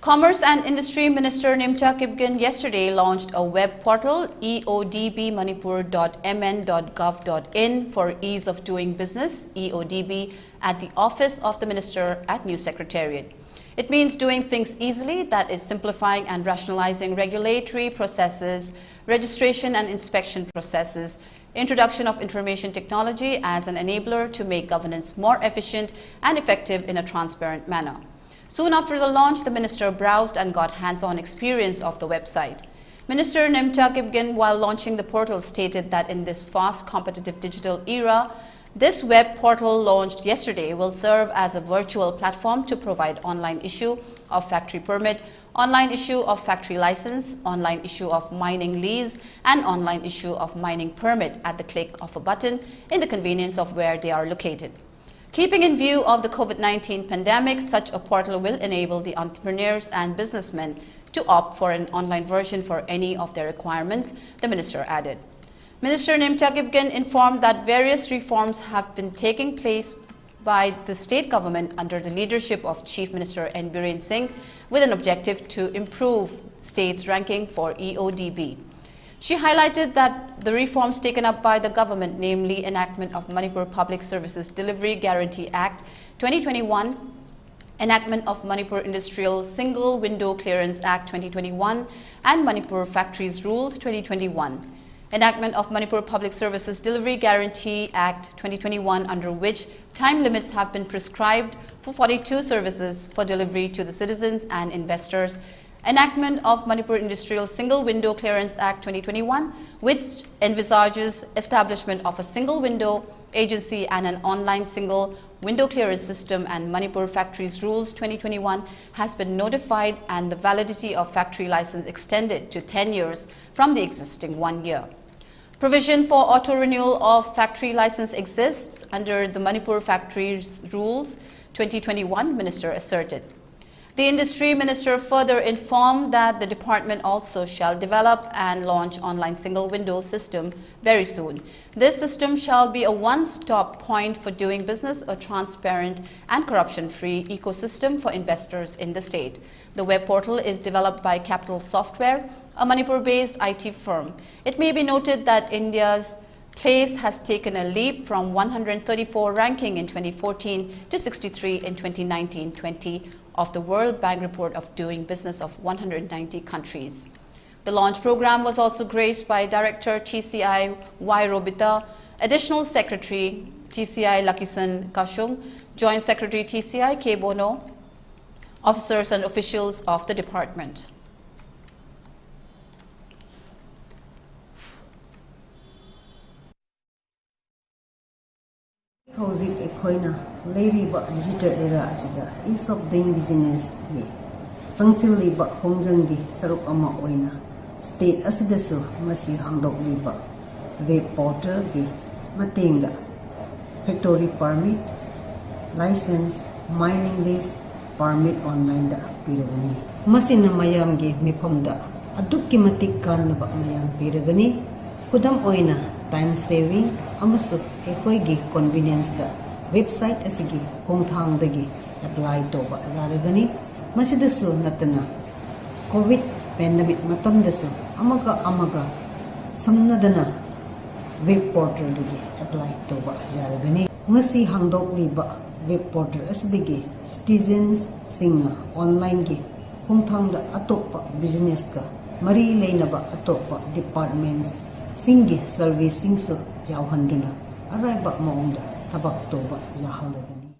Commerce and Industry Minister Nemcha Kipgen yesterday launched a web portal EODBManipur.mn.gov.in for ease of doing business (EODB) at the office of the Minister at New Secretariat. It means doing things easily, that is simplifying and rationalizing regulatory processes, registration and inspection processes, introduction of information technology as an enabler to make governance more efficient and effective in a transparent manner. Soon after the launch, the minister browsed and got hands-on experience of the website. Minister Nemcha Kipgen, while launching the portal, stated that in this fast, competitive digital era, this web portal launched yesterday will serve as a virtual platform to provide online issue of factory permit, online issue of factory license, online issue of mining lease, and online issue of mining permit at the click of a button in the convenience of where they are located. Keeping in view of the COVID-19 pandemic, such a portal will enable the entrepreneurs and businessmen to opt for an online version for any of their requirements, the minister added. Minister Nemcha Kipgen informed that various reforms have been taking place by the state government under the leadership of Chief Minister N. Biren Singh with an objective to improve state's ranking for EODB. She highlighted that the reforms taken up by the government, namely enactment of Manipur Public Services Delivery Guarantee Act 2021, enactment of Manipur Industrial Single Window Clearance Act 2021, and Manipur Factories Rules 2021. Enactment of Manipur Public Services Delivery Guarantee Act 2021, under which time limits have been prescribed for 42 services for delivery to the citizens and investors. Enactment of Manipur Industrial Single Window Clearance Act 2021, which envisages establishment of a single window agency and an online single window clearance system, and Manipur Factories Rules 2021 has been notified and the validity of factory license extended to 10 years from the existing 1 year. Provision for auto-renewal of factory license exists under the Manipur Factories Rules 2021, Minister asserted. The Industry Minister further informed that the department also shall develop and launch online single window system very soon. This system shall be a one-stop point for doing business, a transparent and corruption-free ecosystem for investors in the state. The web portal is developed by Capital Software, a Manipur-based IT firm. It may be noted that India's place has taken a leap from 134 ranking in 2014 to 63 in 2019-20 of the World Bank Report of Doing Business of 190 countries. The launch program was also graced by Director TCI Y. Robita, Additional Secretary TCI Lakisan Kashung, Joint Secretary TCI K. Bono, officers and officials of the department. Houzik ekhoina leiriba digital era asida ease of doing business ni fangsilliba hongjanggi saruk ama oina state asidasu masi hangdokliba web portal gi matenga factory permit license mining lease permit online da piragani masina mayam gi mifamda adukki matik kanaba mayam piragani kudam oina time saving amasu ekhoigi convenience da website asigi hongthang dagi apply toba alaragani masidasu natana covid pandemic matam dasu amaga samnadana web portal dagi apply toba yaragani masi hangdokliba web portal asidigi citizens singna online gi hongthang da atopa business ka mari leinaba atopa departments singi servicing so yauhanduna araiba maungda tabak toba yahalagani.